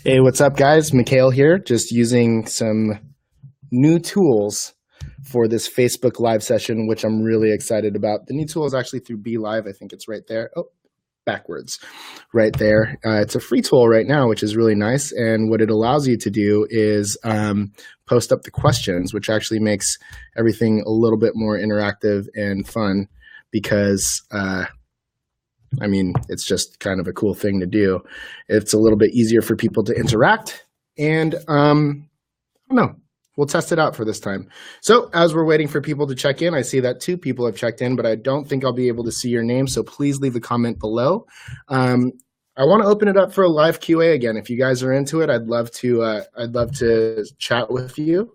Hey, what's up, guys? Mikhail here, just using some new tools for this Facebook Live session, which I'm really excited about. The new tool is actually through Be Live. I think it's right there. Oh, backwards, right there. It's a free tool right now, which is really nice. And what it allows you to do is post up the questions, which actually makes everything a little bit more interactive and fun because it's just kind of a cool thing to do. It's a little bit easier for people to interact, and I don't know. We'll test it out for this time. So as we're waiting for people to check in, I see that 2 people have checked in, but I don't think I'll be able to see your name, so please leave a comment below. I want to open it up for a live QA again. If you guys are into it, I'd love to chat with you.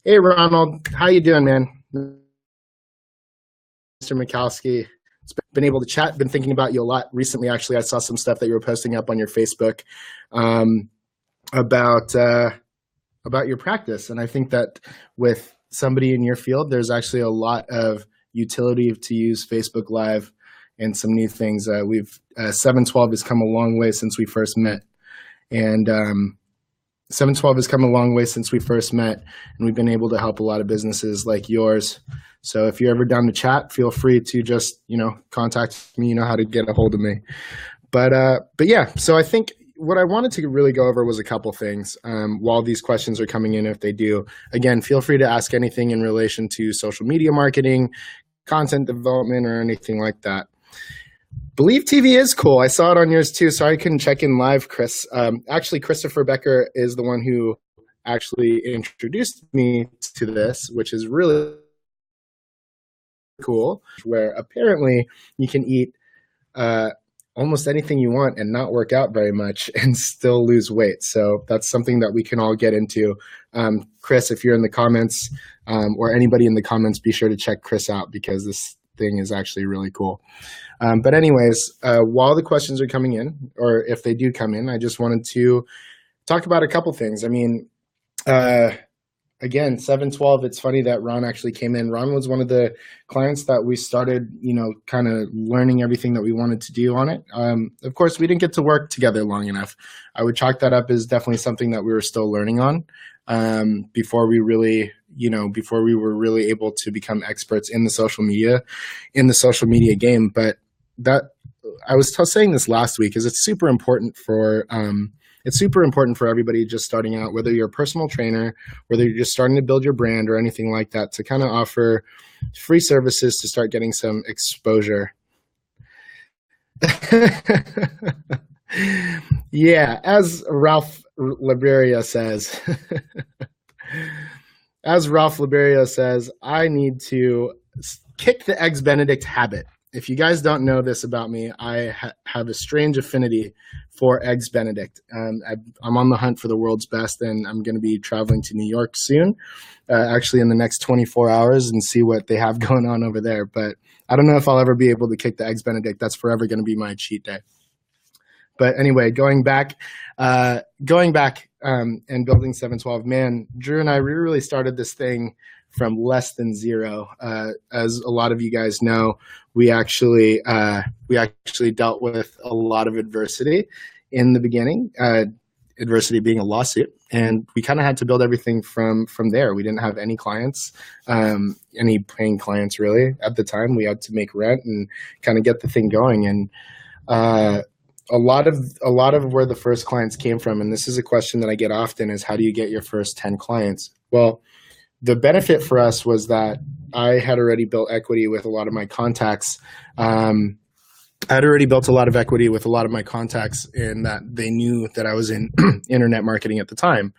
Hey, Ronald, how you doing, man? Mr. Mikowski. Been able to chat, been thinking about you a lot recently. Actually, I saw some stuff that you were posting up on your Facebook about your practice. And I think that with somebody in your field, there's actually a lot of utility to use Facebook Live and some new things. 712 has come a long way since we first met. And 712 has come a long way since we first met, and we've been able to help a lot of businesses like yours. So if you're ever down to chat, feel free to just, contact me. You know how to get a hold of me. But yeah, so I think what I wanted to really go over was a couple things while these questions are coming in. If they do, again, feel free to ask anything in relation to social media marketing, content development, or anything like that. Believe TV is cool. I saw it on yours too. Sorry I couldn't check in live, Chris. Actually, Christopher Becker is the one who actually introduced me to this, which is really cool, where apparently you can eat almost anything you want and not work out very much and still lose weight. So that's something that we can all get into. Chris, if you're in the comments or anybody in the comments, be sure to check Chris out because this thing is actually really cool. But anyways, while the questions are coming in, or if they do come in, I just wanted to talk about a couple things. Again, 712, it's funny that Ron actually came in. Ron was one of the clients that we started, kind of learning everything that we wanted to do on it. Of course, we didn't get to work together long enough. I would chalk that up as definitely something that we were still learning on before we were really able to become experts in the social media game. But that I was saying this last week is it's super important for everybody just starting out, whether you're a personal trainer, whether you're just starting to build your brand or anything like that, to kind of offer free services to start getting some exposure. Yeah, as Ralph Liberia says, I need to kick the Eggs Benedict habit. If you guys don't know this about me, I have a strange affinity for Eggs Benedict. I'm on the hunt for the world's best, and I'm going to be traveling to New York soon, actually in the next 24 hours, and see what they have going on over there. But I don't know if I'll ever be able to kick the Eggs Benedict. That's forever going to be my cheat day. But anyway, going back and building 712, man, Drew and I really started this thing from less than zero. As a lot of you guys know, we actually dealt with a lot of adversity in the beginning, adversity being a lawsuit, and we kind of had to build everything from there. We didn't have any clients, any paying clients really at the time. We had to make rent and kind of get the thing going. And a lot of where the first clients came from, and this is a question that I get often, is how do you get your first 10 clients? Well, the benefit for us was that I had already built equity with a lot of my contacts. I had already built a lot of equity with a lot of my contacts in that they knew that I was in internet marketing at the time.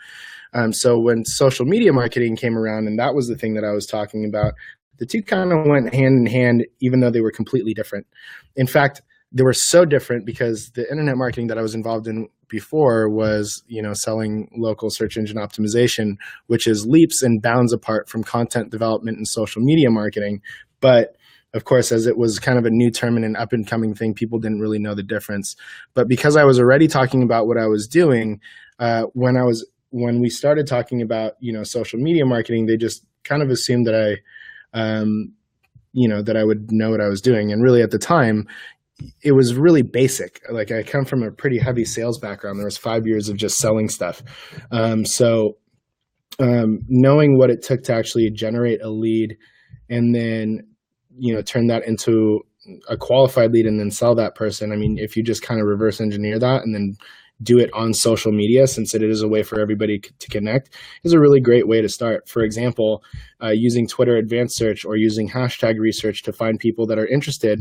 So when social media marketing came around, and that was the thing that I was talking about, the two kind of went hand in hand, even though they were completely different. In fact, they were so different because the internet marketing that I was involved in before was, selling local search engine optimization, which is leaps and bounds apart from content development and social media marketing. But of course, as it was kind of a new term and an up and coming thing, people didn't really know the difference. But because I was already talking about what I was doing, when we started talking about, social media marketing, they just kind of assumed that I would know what I was doing. And really at the time, it was really basic. Like I come from a pretty heavy sales background. There was 5 years of just selling stuff. Knowing what it took to actually generate a lead and then, turn that into a qualified lead and then sell that person. I mean, if you just kind of reverse engineer that and then do it on social media, since it is a way for everybody to connect, is a really great way to start. For example, using Twitter advanced search or using hashtag research to find people that are interested.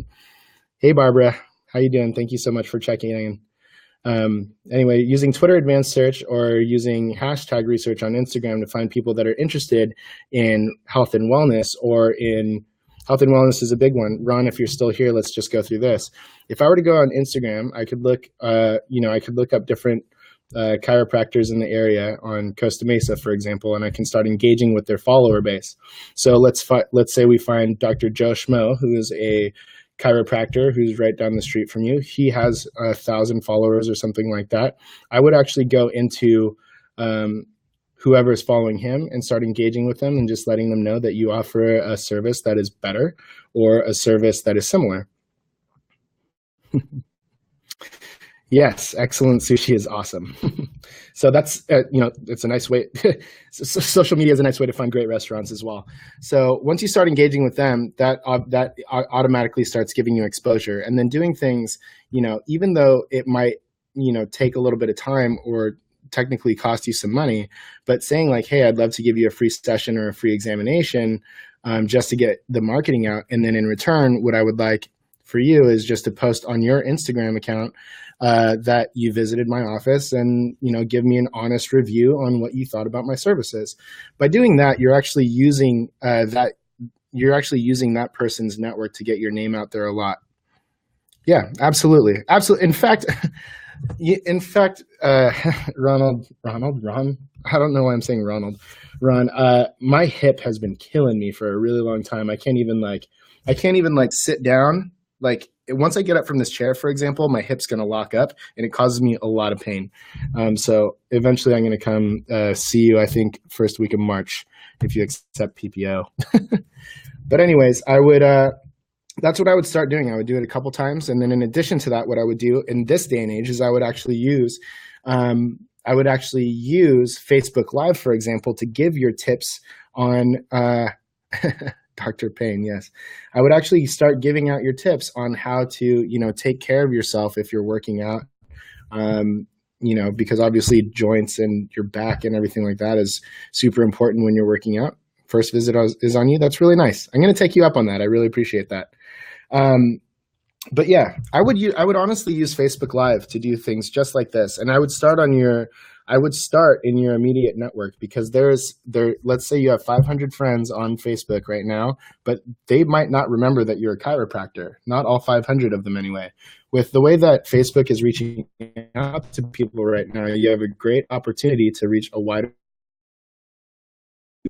Hey, Barbara, how you doing? Thank you so much for checking in. Anyway, using Twitter advanced search or using hashtag research on Instagram to find people that are interested in health and wellness, or in health and wellness is a big one. Ron, if you're still here, let's just go through this. If I were to go on Instagram, I could look, I could look up different chiropractors in the area on Costa Mesa, for example, and I can start engaging with their follower base. So let's say we find Dr. Joe Schmo, who is a chiropractor who's right down the street from you. He has 1,000 followers or something like that. I would actually go into whoever is following him and start engaging with them and just letting them know that you offer a service that is better or a service that is similar. Yes, excellent sushi is awesome. So that's, it's a nice way. Social media is a nice way to find great restaurants as well. So once you start engaging with them, that automatically starts giving you exposure. And then doing things, even though it might, take a little bit of time or technically cost you some money, but saying like, hey, I'd love to give you a free session or a free examination just to get the marketing out. And then in return, what I would like for you is just to post on your Instagram account that you visited my office and, give me an honest review on what you thought about my services. By doing that, you're actually using that person's network to get your name out there a lot. Yeah, absolutely. Absolutely. Ron, I don't know why I'm saying Ronald. Ron, my hip has been killing me for a really long time. I can't even sit down. Like once I get up from this chair, for example, my hip's going to lock up and it causes me a lot of pain. So eventually I'm going to come see you, I think, first week of March, if you accept PPO. But anyways, that's what I would start doing. I would do it a couple times. And then in addition to that, what I would do in this day and age is I would actually use Facebook Live, for example, to give your tips on Dr. Payne, yes. I would actually start giving out your tips on how to, take care of yourself if you're working out, because obviously joints and your back and everything like that is super important when you're working out. First visit is on you. That's really nice. I'm going to take you up on that. I really appreciate that. But yeah, I would honestly use Facebook Live to do things just like this. And I would start in your immediate network, because let's say you have 500 friends on Facebook right now, but they might not remember that you're a chiropractor. Not all 500 of them anyway. With the way that Facebook is reaching out to people right now, you have a great opportunity to reach a wider.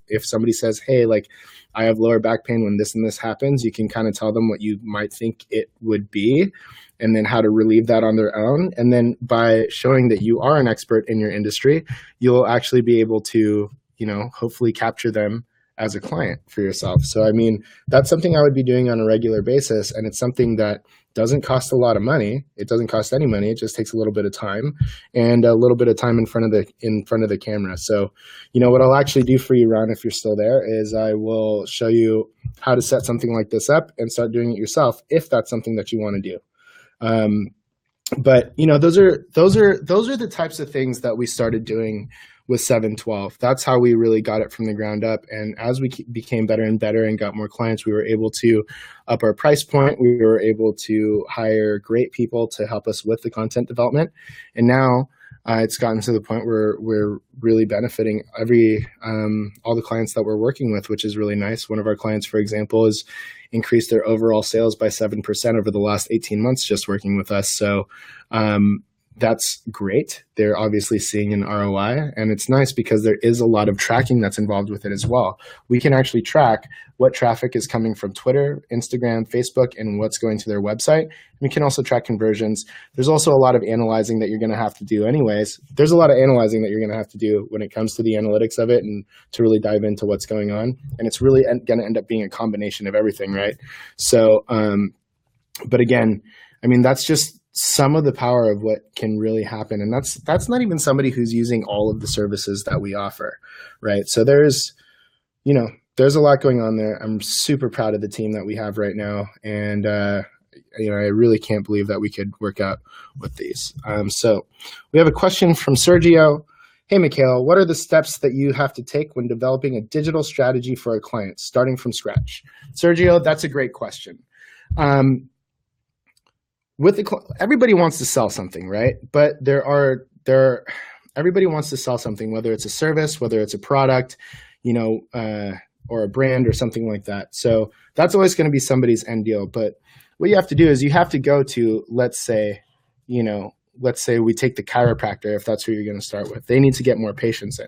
If somebody says, hey, like I have lower back pain when this and this happens, you can kind of tell them what you might think it would be and then how to relieve that on their own. And then by showing that you are an expert in your industry, you'll actually be able to, hopefully capture them as a client for yourself. So, I mean, that's something I would be doing on a regular basis. And it's something that doesn't cost a lot of money. It doesn't cost any money. It just takes a little bit of time and a little bit of time in front of the camera. So, what I'll actually do for you, Ron, if you're still there, is I will show you how to set something like this up and start doing it yourself if that's something that you want to do. But those are the types of things that we started doing with 712. That's how we really got it from the ground up. And as we became better and better and got more clients, we were able to up our price point. We were able to hire great people to help us with the content development. And now it's gotten to the point where we're really benefiting all the clients that we're working with, which is really nice. One of our clients, for example, has increased their overall sales by 7% over the last 18 months just working with us. So that's great. They're obviously seeing an ROI, and it's nice because there is a lot of tracking that's involved with it as well. We can actually track what traffic is coming from Twitter, Instagram, Facebook, and what's going to their website. We can also track conversions. There's also a lot of analyzing that you're going to have to do anyways. There's a lot of analyzing that you're going to have to do when it comes to the analytics of it and to really dive into what's going on. And it's really going to end up being a combination of everything, right? So, but again, I mean, that's just some of the power of what can really happen. And that's not even somebody who's using all of the services that we offer, right? So there's a lot going on there. I'm super proud of the team that we have right now. And, I really can't believe that we could work out with these. So we have a question from Sergio. Hey, Mikhail, what are the steps that you have to take when developing a digital strategy for a client, starting from scratch? Sergio, that's a great question. Everybody wants to sell something, right? But everybody wants to sell something, whether it's a service, whether it's a product, or a brand or something like that. So that's always going to be somebody's end deal. But what you have to do is you have to go to, let's say we take the chiropractor, if that's who you're going to start with. They need to get more patients in.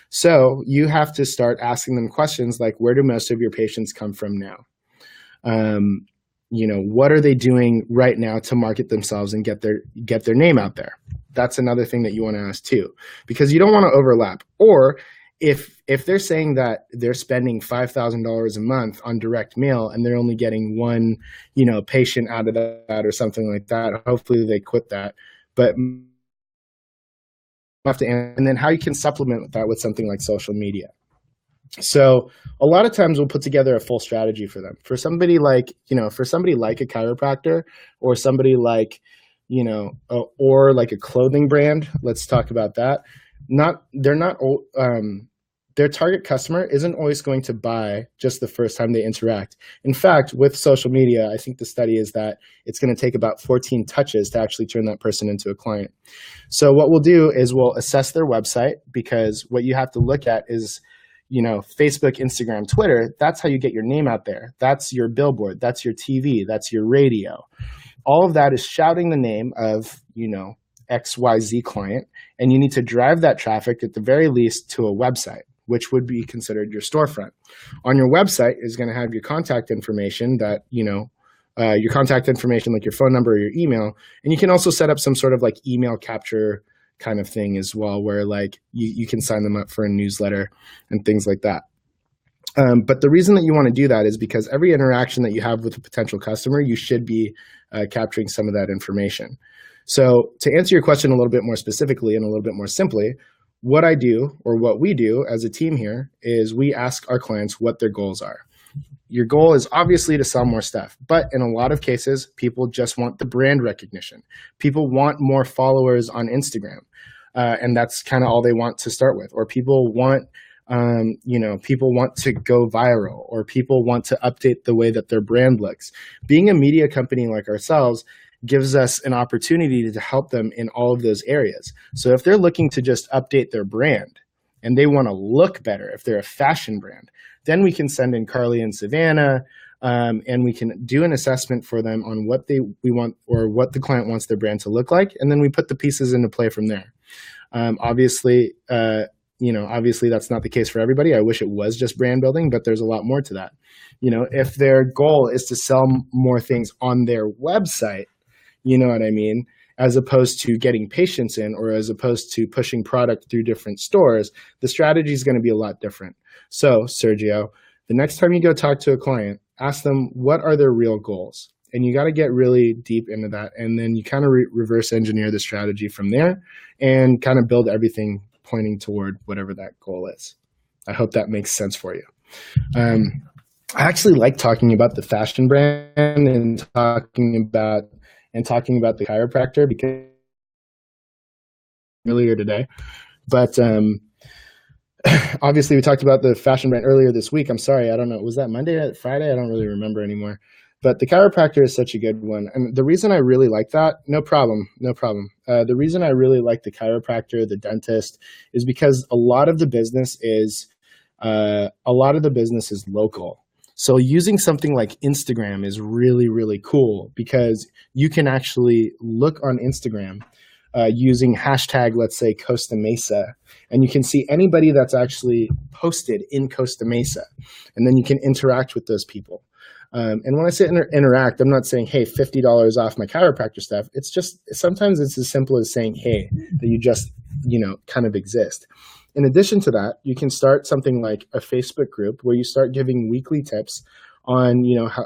So you have to start asking them questions like, where do most of your patients come from now? What are they doing right now to market themselves and get their name out there? That's another thing that you want to ask too, because you don't want to overlap. Or if they're saying that they're spending $5,000 a month on direct mail and they're only getting one, patient out of that or something like that, hopefully they quit that. But and then how you can supplement that with something like social media. So a lot of times we'll put together a full strategy for them. For somebody like a chiropractor, or somebody like, or like a clothing brand, let's talk about that. Their target customer isn't always going to buy just the first time they interact. In fact, with social media, I think the study is that it's going to take about 14 touches to actually turn that person into a client. So what we'll do is we'll assess their website, because what you have to look at is, Facebook, Instagram, Twitter. That's how you get your name out there. That's your billboard. That's your TV. That's your radio. All of that is shouting the name of, XYZ client, and you need to drive that traffic at the very least to a website, which would be considered your storefront. On your website is going to have your contact information that, your contact information, like your phone number or your email. And you can also set up some sort of like email capture kind of thing as well, where like you can sign them up for a newsletter and things like that. But the reason that you want to do that is because every interaction that you have with a potential customer, you should be capturing some of that information. So to answer your question a little bit more specifically and a little bit more simply, what I do, or what we do as a team here, is we ask our clients what their goals are. Your goal is obviously to sell more stuff, but in a lot of cases, people just want the brand recognition. People want more followers on Instagram, and that's kind of all they want to start with. Or people want, people want to go viral, or people want to update the way that their brand looks. Being a media company like ourselves gives us an opportunity to help them in all of those areas. So if they're looking to just update their brand and they want to look better, if they're a fashion brand, then we can send in Carly and Savannah, and we can do an assessment for them on what we want, or what the client wants their brand to look like. And then we put the pieces into play from there. Obviously that's not the case for everybody. I wish it was just brand building, but there's a lot more to that. If their goal is to sell more things on their website, you know what I mean? As opposed to getting patients in, or as opposed to pushing product through different stores, the strategy is going to be a lot different. So, Sergio, the next time you go talk to a client, ask them what are their real goals. And you got to get really deep into that. And then you kind of reverse engineer the strategy from there and kind of build everything pointing toward whatever that goal is. I hope that makes sense for you. I actually like talking about the fashion brand and talking about the chiropractor, because earlier today, but obviously we talked about the fashion brand earlier this week. I'm sorry, I don't know, was that Monday or Friday? I don't really remember anymore, but the chiropractor is such a good one. And the reason I really like that, no problem. The reason I really like the chiropractor, the dentist, is because a lot of the business is local. So using something like Instagram is really, really cool, because you can actually look on Instagram using hashtag, let's say, Costa Mesa, and you can see anybody that's actually posted in Costa Mesa, and then you can interact with those people. And when I say interact, I'm not saying, hey, $50 off my chiropractor stuff. It's just, sometimes it's as simple as saying, hey, that you just, kind of exist. In addition to that, you can start something like a Facebook group where you start giving weekly tips on,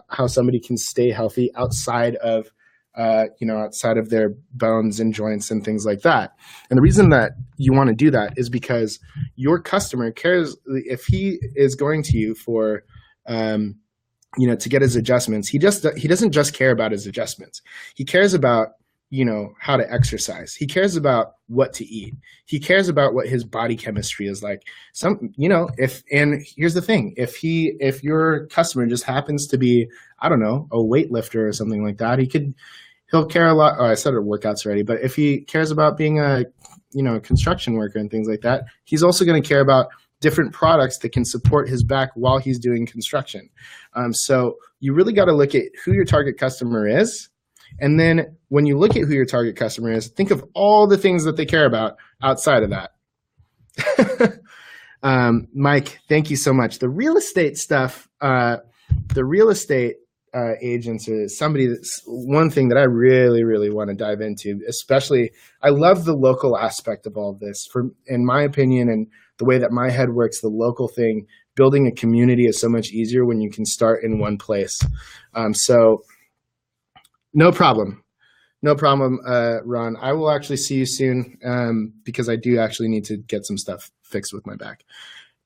how somebody can stay healthy outside of outside of their bones and joints and things like that. And the reason that you want to do that is because your customer cares. If he is going to you for, to get his adjustments, he doesn't just care about his adjustments. He cares about, how to exercise. He cares about what to eat. He cares about what his body chemistry is like. And here's the thing, if your customer just happens to be, I don't know, a weightlifter or something like that, he'll care a lot. Oh, I said it workouts already, but if he cares about being a construction worker and things like that, he's also going to care about different products that can support his back while he's doing construction. So you really got to look at who your target customer is. And then when you look at who your target customer is, think of all the things that they care about outside of that. Mike, thank you so much. The real estate stuff, agents is that's one thing that I really, really want to dive into. Especially, I love the local aspect of all of this. In my opinion, and the way that my head works, the local thing, building a community is so much easier when you can start in one place. So no problem, Ron. I will actually see you soon because I do actually need to get some stuff fixed with my back.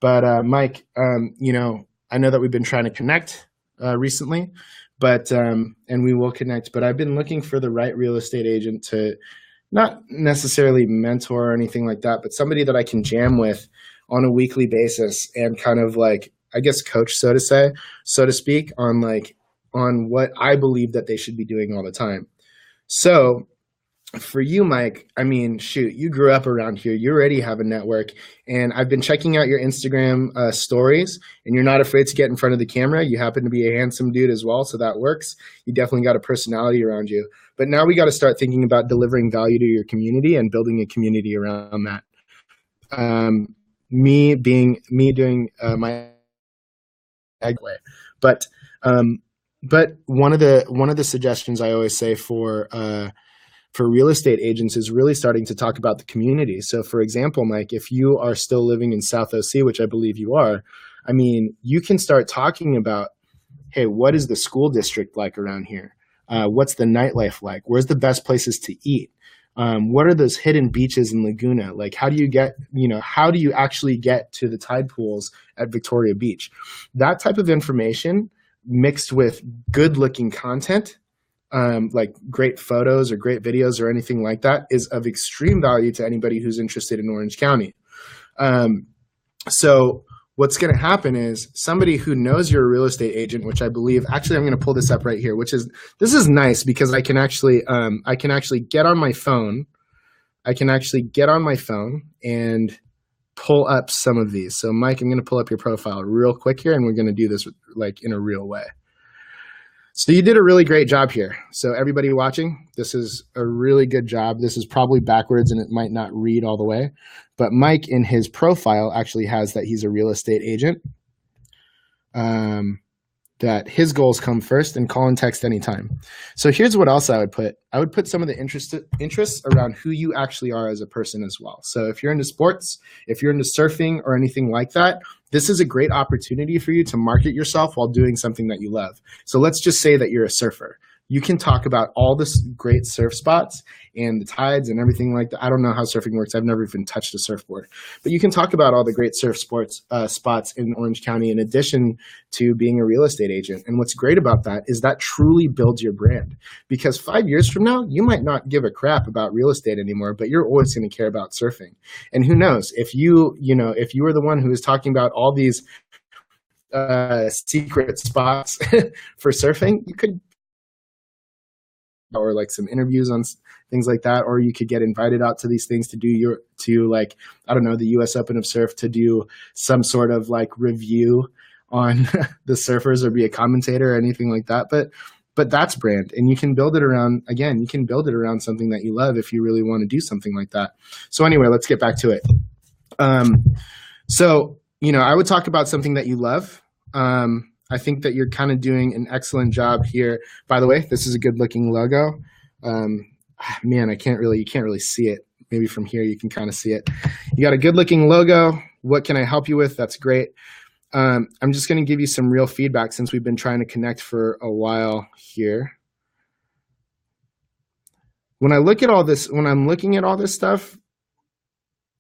But Mike, I know that we've been trying to connect recently, but and we will connect. But I've been looking for the right real estate agent to not necessarily mentor or anything like that, but somebody that I can jam with on a weekly basis and kind of like, I guess, coach, so to speak, on what I believe that they should be doing all the time. So for you, Mike, I mean, shoot, you grew up around here. You already have a network. And I've been checking out your Instagram stories, and you're not afraid to get in front of the camera. You happen to be a handsome dude as well, so that works. You definitely got a personality around you. But now we got to start thinking about delivering value to your community and building a community around that. Me doing my egg way. But one of the suggestions I always say for real estate agents is really starting to talk about the community. So for example, Mike, if you are still living in South OC, which I believe you are, I mean, you can start talking about, hey, what is the school district like around here? What's the nightlife like? Where's the best places to eat? What are those hidden beaches in Laguna? Like, how do you actually get to the tide pools at Victoria Beach? That type of information mixed with good looking content, like great photos or great videos or anything like that, is of extreme value to anybody who's interested in Orange County. So what's going to happen is somebody who knows you're a real estate agent, which I believe, actually, I'm going to pull this up right here, this is nice because I can actually get on my phone. And pull up some of these. So Mike, I'm going to pull up your profile real quick here, and we're going to do this like in a real way. So you did a really great job here. So everybody watching, this is a really good job. This is probably backwards and it might not read all the way, but Mike in his profile actually has that he's a real estate agent. That his goals come first, and call and text anytime. So here's what else I would put. I would put some of the interests around who you actually are as a person as well. So if you're into sports, if you're into surfing or anything like that, this is a great opportunity for you to market yourself while doing something that you love. So let's just say that you're a surfer. You can talk about all this great surf spots and the tides and everything like that. I don't know how surfing works. I've never even touched a surfboard. But you can talk about all the great surf spots in Orange County in addition to being a real estate agent. And what's great about that is that truly builds your brand. Because 5 years from now, you might not give a crap about real estate anymore, but you're always going to care about surfing. And who knows, if you were the one who was talking about all these secret spots for surfing, you could, or like some interviews on things like that, or you could get invited out to these things to like, I don't know, the US Open of Surf, to do some sort of like review on the surfers or be a commentator or anything like that. But that's brand, and you can build it around, again, you can build it around something that you love if you really want to do something like that. So anyway, let's get back to it. So, I would talk about something that you love. I think that you're kind of doing an excellent job here. By the way, this is a good looking logo. Man, you can't really see it. Maybe from here you can kind of see it. You got a good looking logo. What can I help you with? That's great. I'm just going to give you some real feedback since we've been trying to connect for a while here. when I look at all this, when I'm looking at all this stuff,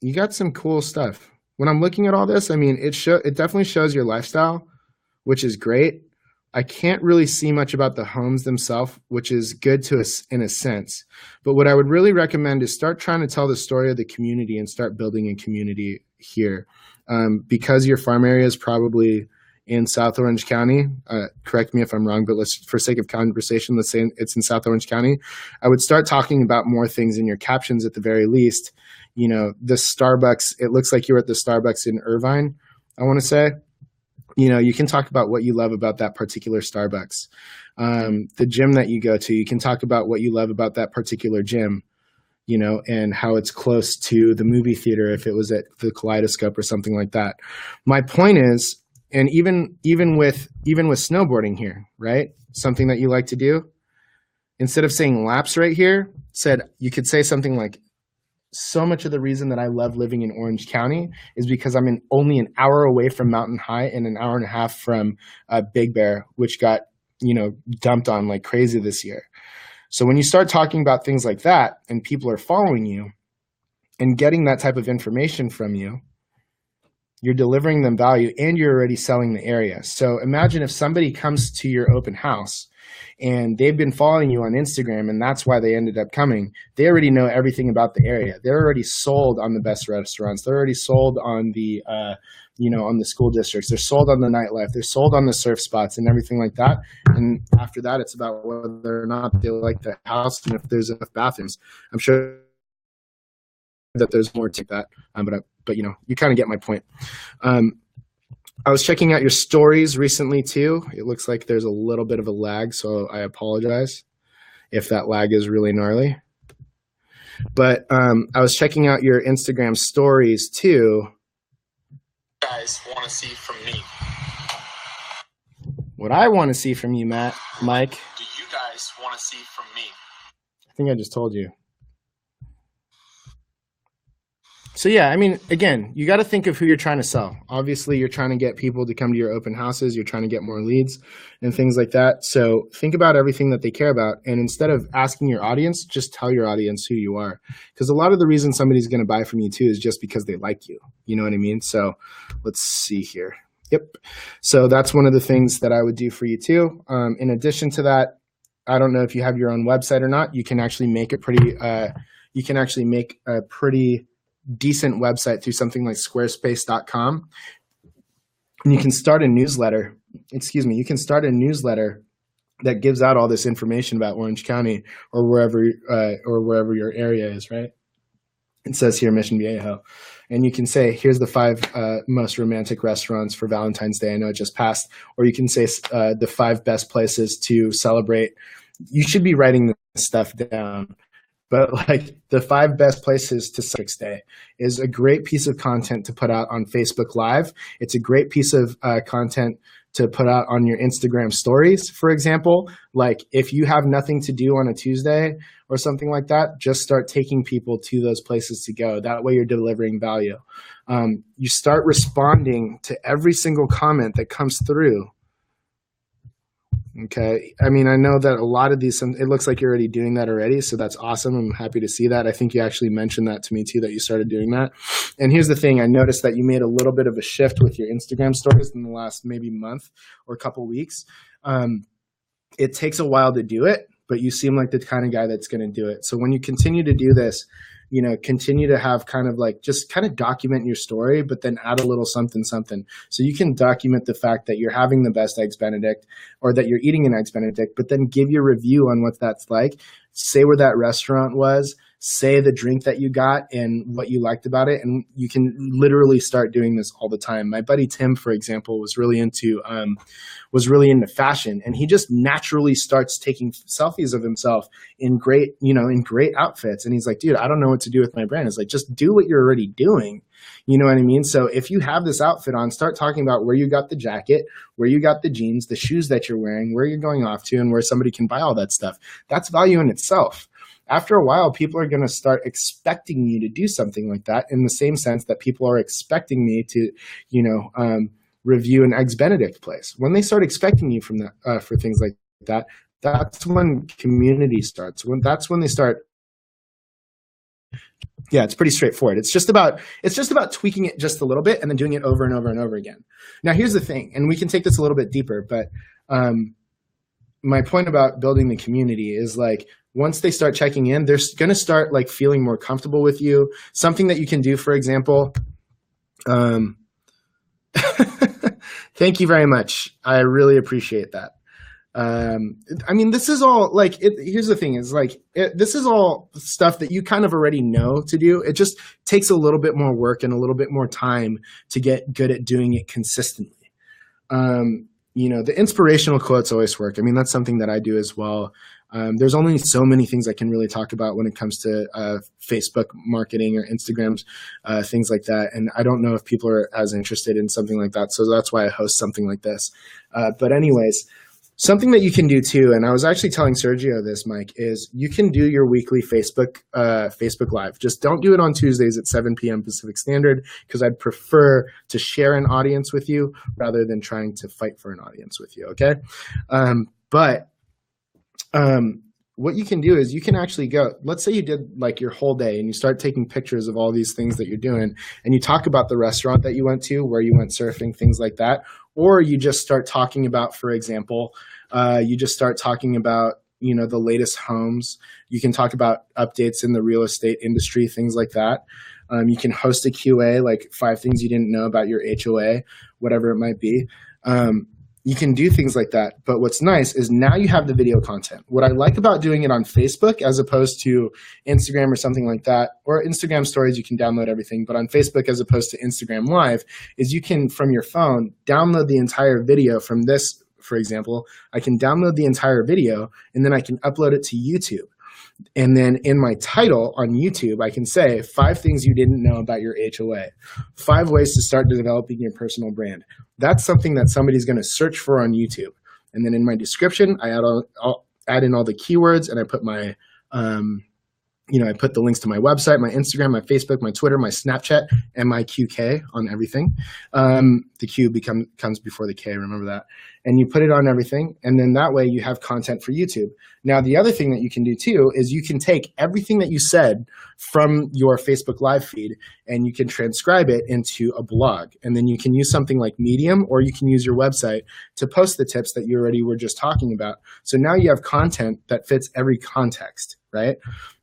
you got some cool stuff. When I'm looking at all this, I mean, it definitely shows your lifestyle, which is great. I can't really see much about the homes themselves, which is good to us in a sense. But what I would really recommend is start trying to tell the story of the community and start building a community here. Because your farm area is probably in South Orange County, correct me if I'm wrong, but for sake of conversation, let's say it's in South Orange County. I would start talking about more things in your captions at the very least. You know, the Starbucks, it looks like you were at the Starbucks in Irvine, I want to say. You know, you can talk about what you love about that particular Starbucks. The gym that you go to, you can talk about what you love about that particular gym, you know, and how it's close to the movie theater if it was at the Kaleidoscope or something like that. My point is, and even with snowboarding here, right? Something that you like to do, instead of saying laps right here, you could say something like, so much of the reason that I love living in Orange County is because I'm only an hour away from Mountain High and an hour and a half from Big Bear, which got, you know, dumped on like crazy this year. So when you start talking about things like that and people are following you and getting that type of information from you, you're delivering them value and you're already selling the area. So imagine if somebody comes to your open house and they've been following you on Instagram and that's why they ended up coming. They already know everything about the area. They're already sold on the best restaurants. They're already sold on the, you know, on the school districts. They're sold on the nightlife. They're sold on the surf spots and everything like that. And after that, it's about whether or not they like the house and if there's enough bathrooms. I'm sure that there's more to that, but you know, you kind of get my point. I was checking out your stories recently too. It looks like there's a little bit of a lag, so I apologize if that lag is really gnarly. But I was checking out your Instagram stories too. Guys want to see from me? What I want to see from you, Mike. Do you guys want to see from me? I think I just told you. So yeah, I mean, again, you got to think of who you're trying to sell. Obviously, you're trying to get people to come to your open houses. You're trying to get more leads and things like that. So think about everything that they care about. And instead of asking your audience, just tell your audience who you are. Because a lot of the reason somebody's going to buy from you too is just because they like you. You know what I mean? So let's see here. Yep. So that's one of the things that I would do for you too. In addition to that, I don't know if you have your own website or not. You can actually make a pretty decent website through something like squarespace.com. And you can start a newsletter. You can start a newsletter that gives out all this information about Orange County or wherever your area is, right? It says here Mission Viejo. And you can say, here's the 5 most romantic restaurants for Valentine's Day. I know it just passed. Or you can say the 5 best places to celebrate. You should be writing this stuff down. But like the 5 best places to celebrate Day is a great piece of content to put out on Facebook Live. It's a great piece of content to put out on your Instagram stories, for example. Like if you have nothing to do on a Tuesday or something like that, just start taking people to those places to go. That way you're delivering value. You start responding to every single comment that comes through. Okay. I mean, I know that a lot of these, it looks like you're already doing that already. So that's awesome. I'm happy to see that. I think you actually mentioned that to me too, that you started doing that. And here's the thing. I noticed that you made a little bit of a shift with your Instagram stories in the last maybe month or a couple weeks. It takes a while to do it, but you seem like the kind of guy that's going to do it. So when you continue to do this, you know, continue to have kind of like, just kind of document your story, but then add a little something. So you can document the fact that you're having the best Eggs Benedict or that you're eating an Eggs Benedict, but then give your review on what that's like. Say where that restaurant was, say the drink that you got and what you liked about it. And you can literally start doing this all the time. My buddy Tim, for example, was really into fashion, and he just naturally starts taking selfies of himself in great outfits. And he's like, dude, I don't know what to do with my brand. It's like, just do what you're already doing. You know what I mean? So if you have this outfit on, start talking about where you got the jacket, where you got the jeans, the shoes that you're wearing, where you're going off to, and where somebody can buy all that stuff. That's value in itself. After a while, people are going to start expecting you to do something like that, in the same sense that people are expecting me to, review an Eggs Benedict place. When they start expecting you from that, for things like that, that's when community starts. That's when they start Yeah, it's pretty straightforward. It's just about tweaking it just a little bit and then doing it over and over and over again. Now, here's the thing, and we can take this a little bit deeper, but my point about building the community is like, once they start checking in, they're going to start like feeling more comfortable with you. Something that you can do, for example, thank you very much. I really appreciate that. I mean, this is all like, here's the thing is like, this is all stuff that you kind of already know to do. It just takes a little bit more work and a little bit more time to get good at doing it consistently. You know, the inspirational quotes always work. I mean, that's something that I do as well. There's only so many things I can really talk about when it comes to Facebook marketing or Instagrams, things like that. And I don't know if people are as interested in something like that. So that's why I host something like this. But anyways, something that you can do too, and I was actually telling Sergio this, Mike, is you can do your weekly Facebook Live. Just don't do it on Tuesdays at 7 p.m. Pacific Standard, because I'd prefer to share an audience with you rather than trying to fight for an audience with you, okay? What you can do is you can actually go, let's say you did like your whole day and you start taking pictures of all these things that you're doing, and you talk about the restaurant that you went to, where you went surfing, things like that. Or you just start talking about, for example, you just start talking about, you know, the latest homes. You can talk about updates in the real estate industry, things like that. You can host a QA, like 5 things you didn't know about your HOA, whatever it might be. You can do things like that. But what's nice is now you have the video content. What I like about doing it on Facebook as opposed to Instagram or something like that, or Instagram stories, you can download everything. But on Facebook as opposed to Instagram Live is you can, from your phone, download the entire video from this, for example. I can download the entire video and then I can upload it to YouTube. And then in my title on YouTube, I can say 5 things you didn't know about your HOA, 5 ways to start developing your personal brand. That's something that somebody's going to search for on YouTube. And then in my description, I'll add in all the keywords, and I put my, I put the links to my website, my Instagram, my Facebook, my Twitter, my Snapchat, and my QK on everything. The Q comes before the K, remember that. And you put it on everything, and then that way you have content for YouTube. Now, the other thing that you can do too is you can take everything that you said from your Facebook Live feed and you can transcribe it into a blog. And then you can use something like Medium, or you can use your website to post the tips that you already were just talking about. So now you have content that fits every context, right?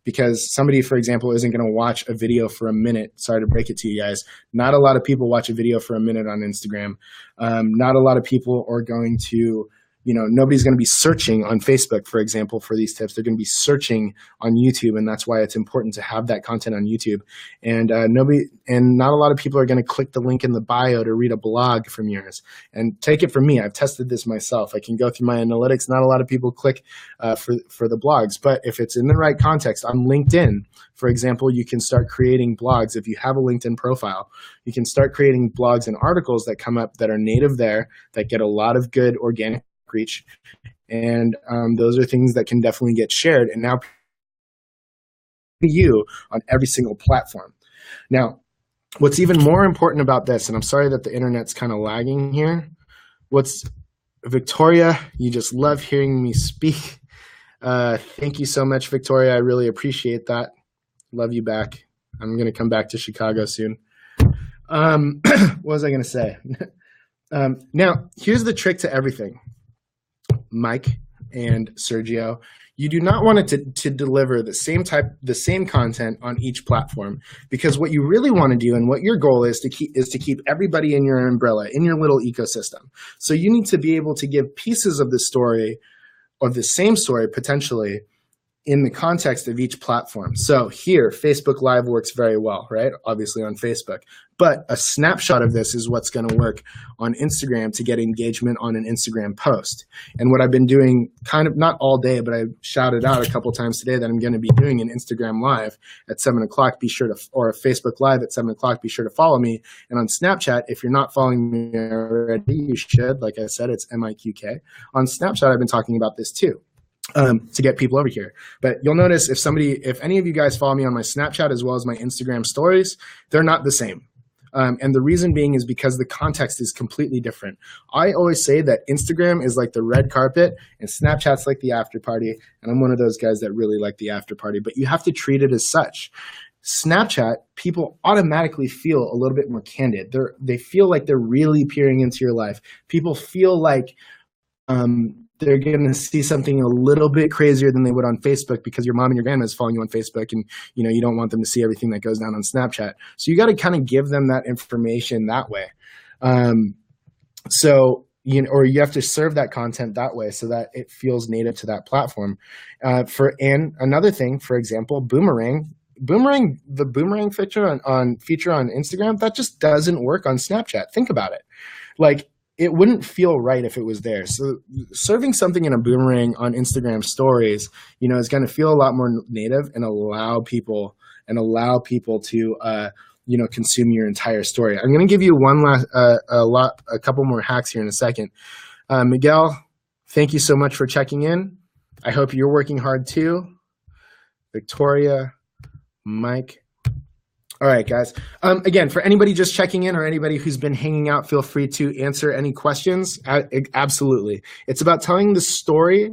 Because somebody, for example, isn't going to watch a video for a minute. Sorry to break it to you guys. Not a lot of people watch a video for a minute on Instagram. Not a lot of people are going to, nobody's going to be searching on Facebook, for example, for these tips. They're going to be searching on YouTube, and that's why it's important to have that content on YouTube. And not a lot of people are going to click the link in the bio to read a blog from yours. And take it from me, I've tested this myself. I can go through my analytics. Not a lot of people click for the blogs, but if it's in the right context on LinkedIn, for example, you can start creating blogs. If you have a LinkedIn profile, you can start creating blogs and articles that come up that are native there, that get a lot of good organic reach, and those are things that can definitely get shared, and now you on every single platform. Now, what's even more important about this, and I'm sorry that the internet's kind of lagging here, Victoria, you just love hearing me speak. Thank you so much, Victoria. I really appreciate that. Love you back. I'm going to come back to Chicago soon. What was I going to say? Now, here's the trick to everything. Mike and Sergio, you do not want it to deliver the same content on each platform, because what you really want to do and what your goal is to keep everybody in your umbrella, in your little ecosystem. So you need to be able to give pieces of the story, or the same story potentially, in the context of each platform. So here, Facebook Live works very well, right? Obviously on Facebook. But a snapshot of this is what's going to work on Instagram to get engagement on an Instagram post. And what I've been doing, kind of not all day, but I shouted out a couple times today that I'm going to be doing an Instagram Live at 7 o'clock. Or a Facebook Live at 7 o'clock. Be sure to follow me. And on Snapchat, if you're not following me already, you should. Like I said, it's MIQK. On Snapchat, I've been talking about this too. To get people over here. But you'll notice if any of you guys follow me on my Snapchat as well as my Instagram stories, they're not the same. And the reason being is because the context is completely different. I always say that Instagram is like the red carpet and Snapchat's like the after party. And I'm one of those guys that really like the after party, but you have to treat it as such. Snapchat, people automatically feel a little bit more candid. They feel like they're really peering into your life. People feel like they're going to see something a little bit crazier than they would on Facebook because your mom and your grandma is following you on Facebook, and you don't want them to see everything that goes down on Snapchat. So you got to kind of give them that information that way. Or you have to serve that content that way so that it feels native to that platform. And another thing, for example, the boomerang feature on Instagram, that just doesn't work on Snapchat. Think about it. Like, it wouldn't feel right if it was there. So serving something in a boomerang on Instagram stories, is going to feel a lot more native and allow people to, consume your entire story. I'm going to give you a couple more hacks here in a second. Miguel, thank you so much for checking in. I hope you're working hard too. Victoria, Mike. All right, guys. Again, for anybody just checking in or anybody who's been hanging out, feel free to answer any questions. Absolutely. It's about telling the story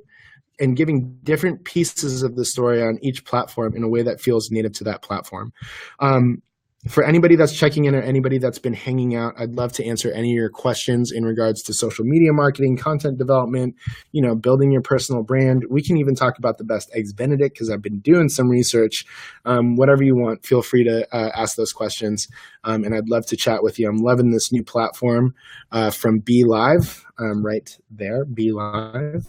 and giving different pieces of the story on each platform in a way that feels native to that platform. For anybody that's checking in or anybody that's been hanging out, I'd love to answer any of your questions in regards to social media marketing, content development, building your personal brand. We can even talk about the best Eggs Benedict because I've been doing some research. Whatever you want, feel free to ask those questions. And I'd love to chat with you. I'm loving this new platform from Be Live, right there, Be Live.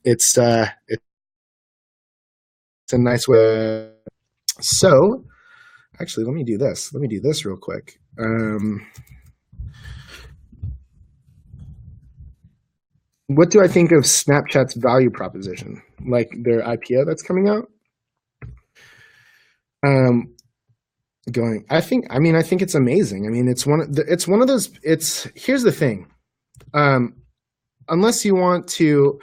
It's a nice way. So, actually, let me do this. Let me do this real quick. What do I think of Snapchat's value proposition? Like their IPO that's coming out? I think it's amazing. I mean, it's one of those. Here's the thing. Unless you want to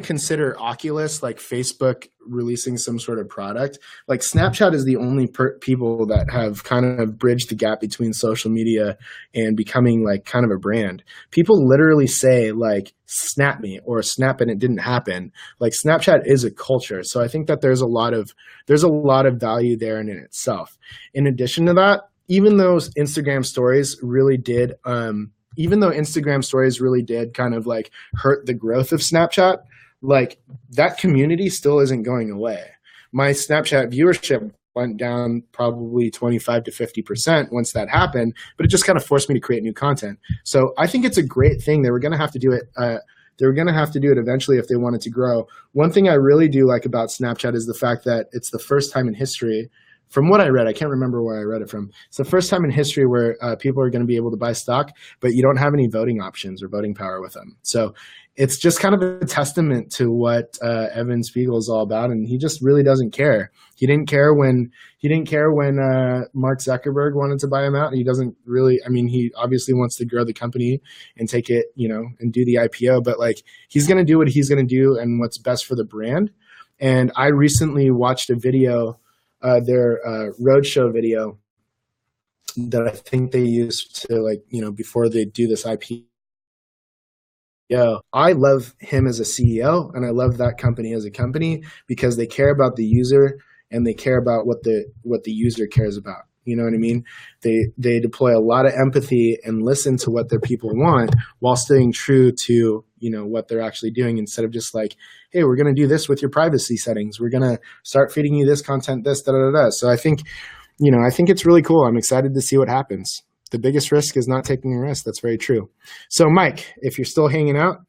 consider Oculus, like Facebook releasing some sort of product, like Snapchat is the only people that have kind of bridged the gap between social media and becoming like kind of a brand. People literally say like, snap me or snap and it didn't happen. Like Snapchat is a culture. So I think that there's a lot of value there in itself. In addition to that, even though Instagram stories really did kind of like hurt the growth of Snapchat, like that community still isn't going away. My Snapchat viewership went down probably 25 to 50% once that happened, but it just kind of forced me to create new content. So I think it's a great thing. They were going to have to do it. They were going to have to do it eventually if they wanted to grow. One thing I really do like about Snapchat is the fact that it's the first time in history. From what I read, I can't remember where I read it from. It's the first time in history where people are going to be able to buy stock, but you don't have any voting options or voting power with them. So it's just kind of a testament to what Evan Spiegel is all about, and he just really doesn't care. He didn't care when Mark Zuckerberg wanted to buy him out. He doesn't really. I mean, he obviously wants to grow the company and take it, and do the IPO. But like, he's going to do what he's going to do and what's best for the brand. And I recently watched a video. Their roadshow video that I think they used to before they do this IPO. I love him as a CEO and I love that company as a company because they care about the user and they care about what the user cares about. You know what I mean? They deploy a lot of empathy and listen to what their people want while staying true to what they're actually doing, instead of just like, hey, we're going to do this with your privacy settings. We're going to start feeding you this content, this, da, da, da. So I think it's really cool. I'm excited to see what happens. The biggest risk is not taking a risk. That's very true. So Mike, if you're still hanging out,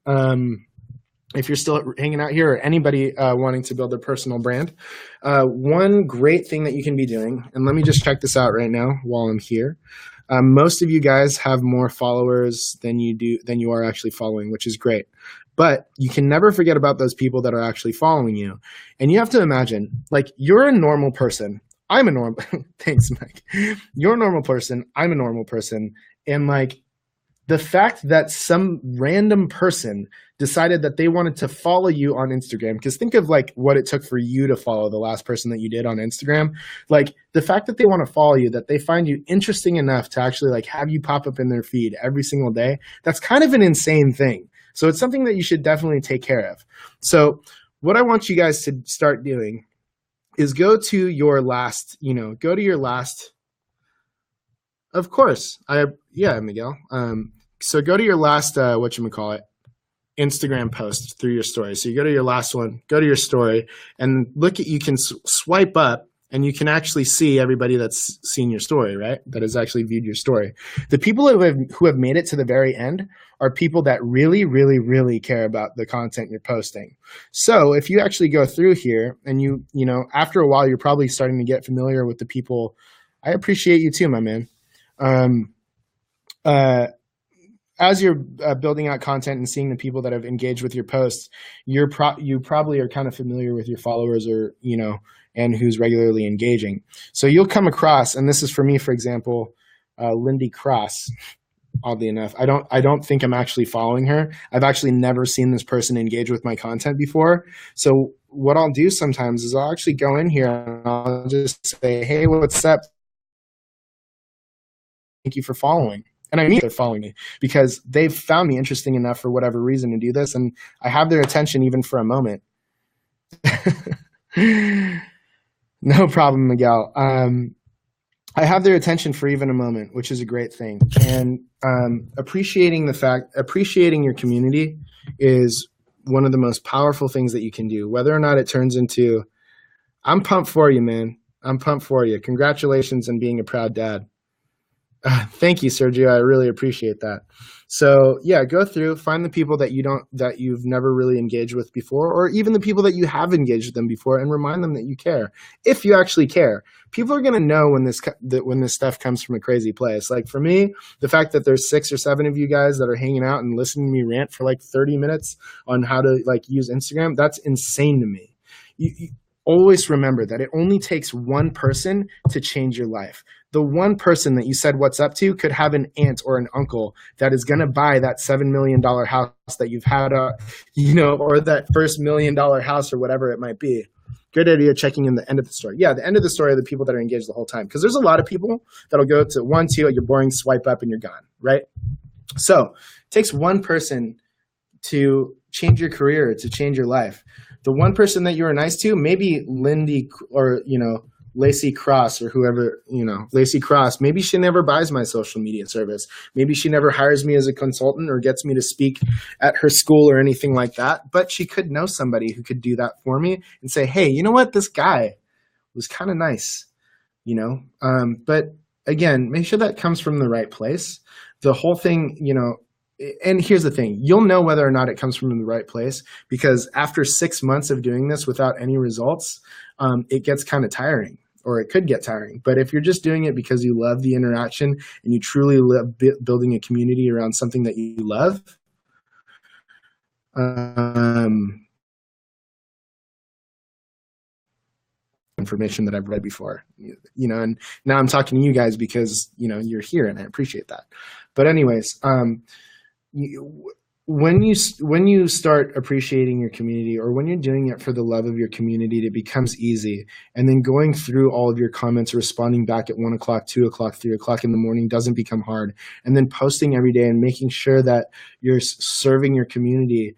here, or anybody wanting to build a personal brand, one great thing that you can be doing, and let me just check this out right now while I'm here. Most of you guys have more followers than you are actually following, which is great. But you can never forget about those people that are actually following you. And you have to imagine, like, you're a normal person. I'm a normal, thanks, Mike. You're a normal person. I'm a normal person. And like, the fact that some random person decided that they wanted to follow you on Instagram, because think of like what it took for you to follow the last person that you did on Instagram. Like, the fact that they want to follow you, that they find you interesting enough to actually like have you pop up in their feed every single day, that's kind of an insane thing. So it's something that you should definitely take care of. So what I want you guys to start doing is go to your last, of course, Miguel. So go to your last, whatchamacallit, Instagram post through your story. So you go to your last one, go to your story, and you can swipe up, and you can actually see everybody that's seen your story, right? That has actually viewed your story. The people who have made it to the very end are people that really, really, really care about the content you're posting. So if you actually go through here and after a while, you're probably starting to get familiar with the people. I appreciate you too, my man. As you're building out content and seeing the people that have engaged with your posts, you probably are kind of familiar with your followers, or and who's regularly engaging. So you'll come across, and this is for me, for example, Lindy Cross. Oddly enough, I don't think I'm actually following her. I've actually never seen this person engage with my content before. So what I'll do sometimes is I'll actually go in here and I'll just say, "Hey, what's up? Thank you for following." And I mean they're following me because they've found me interesting enough for whatever reason to do this, and I have their attention even for a moment. No problem, Miguel. I have their attention for even a moment, which is a great thing. And appreciating your community is one of the most powerful things that you can do, whether or not it turns into, I'm pumped for you, man. I'm pumped for you. Congratulations on being a proud dad. Thank you, Sergio. I really appreciate that. So yeah, go through, find the people that you've never really engaged with before, or even the people that you have engaged with them before, and remind them that you care. If you actually care, people are going to know when this stuff comes from a crazy place. Like for me, the fact that there's 6 or 7 of you guys that are hanging out and listening to me rant for like 30 minutes on how to use Instagram, that's insane to me. You always remember that it only takes one person to change your life. The one person that you said what's up to could have an aunt or an uncle that is going to buy that $7 million house that you've had, or that first $1 million house or whatever it might be. Good idea checking in the end of the story. Yeah, the end of the story are the people that are engaged the whole time. Because there's a lot of people that'll go to 1, 2, you're boring, swipe up, and you're gone, right? So it takes one person to change your career, to change your life. The one person that you were nice to, maybe Lindy or, Lacey Cross or whoever, Lacey Cross, maybe she never buys my social media service. Maybe she never hires me as a consultant or gets me to speak at her school or anything like that. But she could know somebody who could do that for me and say, hey, you know what? This guy was kind of nice, But again, make sure that comes from the right place. The whole thing, and here's the thing, you'll know whether or not it comes from the right place because after 6 months of doing this without any results, it gets kind of tiring. Or it could get tiring. But if you're just doing it because you love the interaction and you truly love building a community around something that you love, information that I've read before, and now I'm talking to you guys because, you're here and I appreciate that. But anyways, when you start appreciating your community, or when you're doing it for the love of your community, it becomes easy. And then going through all of your comments, responding back at 1 o'clock, 2 o'clock, 3 o'clock in the morning doesn't become hard. And then posting every day and making sure that you're serving your community,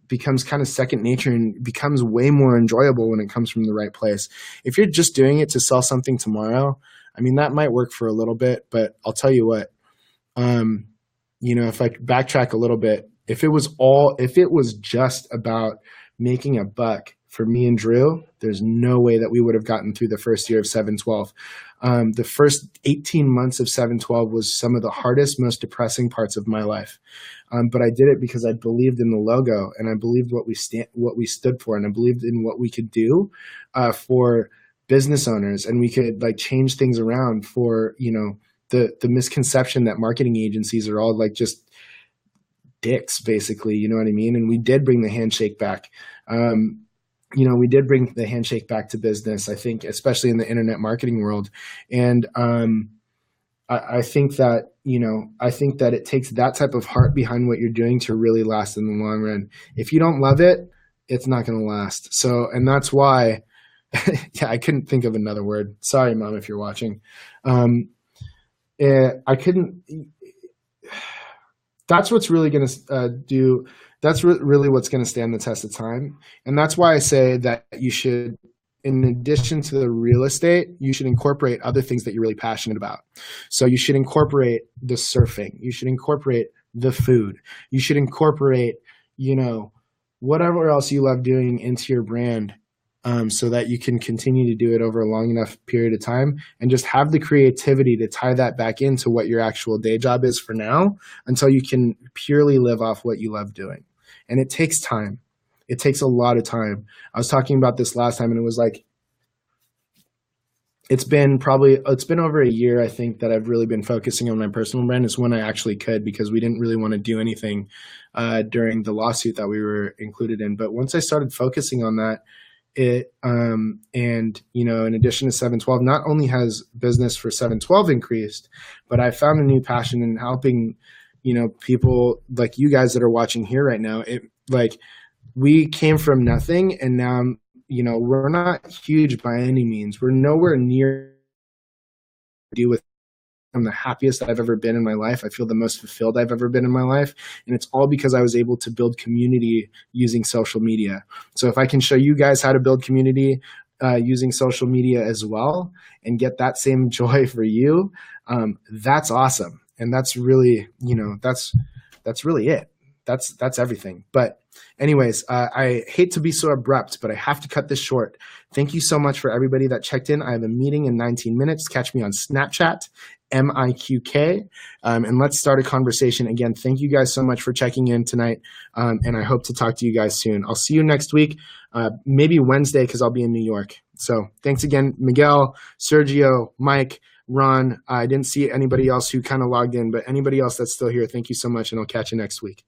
becomes kind of second nature and becomes way more enjoyable when it comes from the right place. If you're just doing it to sell something tomorrow, that might work for a little bit, but I'll tell you what, if I backtrack a little bit, if it was just about making a buck for me and Drew, there's no way that we would have gotten through the first year of 712. The first 18 months of 712 was some of the hardest, most depressing parts of my life. But I did it because I believed in the logo and I believed what we stood for, and I believed in what we could do for business owners, and we could change things around for, the misconception that marketing agencies are all just dicks, basically, you know what I mean? And we did bring the handshake back. We did bring the handshake back to business, I think, especially in the internet marketing world. And I think that, it takes that type of heart behind what you're doing to really last in the long run. If you don't love it, it's not going to last. So, and that's why, yeah, I couldn't think of another word. Sorry, Mom, if you're watching. That's what's really going to really what's going to stand the test of time. And that's why I say that you should in addition to the real estate, you should incorporate other things that you're really passionate about. So you should incorporate the surfing. You should incorporate the food. You should incorporate, whatever else you love doing into your brand, so that you can continue to do it over a long enough period of time, and just have the creativity to tie that back into what your actual day job is for now, until you can purely live off what you love doing. And it takes time. It takes a lot of time. I was talking about this last time, and it was like, it's been over a year, I think, that I've really been focusing on my personal brand. Is when I actually could, because we didn't really want to do anything during the lawsuit that we were included in. But once I started focusing on that, in addition to 712, not only has business for 712 increased, but I found a new passion in helping, people like you guys that are watching here right now. We came from nothing, and now, we're not huge by any means. We're nowhere near do with. I'm the happiest I've ever been in my life. I feel the most fulfilled I've ever been in my life. And it's all because I was able to build community using social media. So if I can show you guys how to build community using social media as well, and get that same joy for you, that's awesome. And that's really, that's really it. That's everything. But anyways, I hate to be so abrupt, but I have to cut this short. Thank you so much for everybody that checked in. I have a meeting in 19 minutes. Catch me on Snapchat, MIQK, and let's start a conversation. Again, thank you guys so much for checking in tonight, and I hope to talk to you guys soon. I'll see you next week, maybe Wednesday, because I'll be in New York. So thanks again, Miguel, Sergio, Mike, Ron. I didn't see anybody else who kind of logged in, but anybody else that's still here, thank you so much, and I'll catch you next week.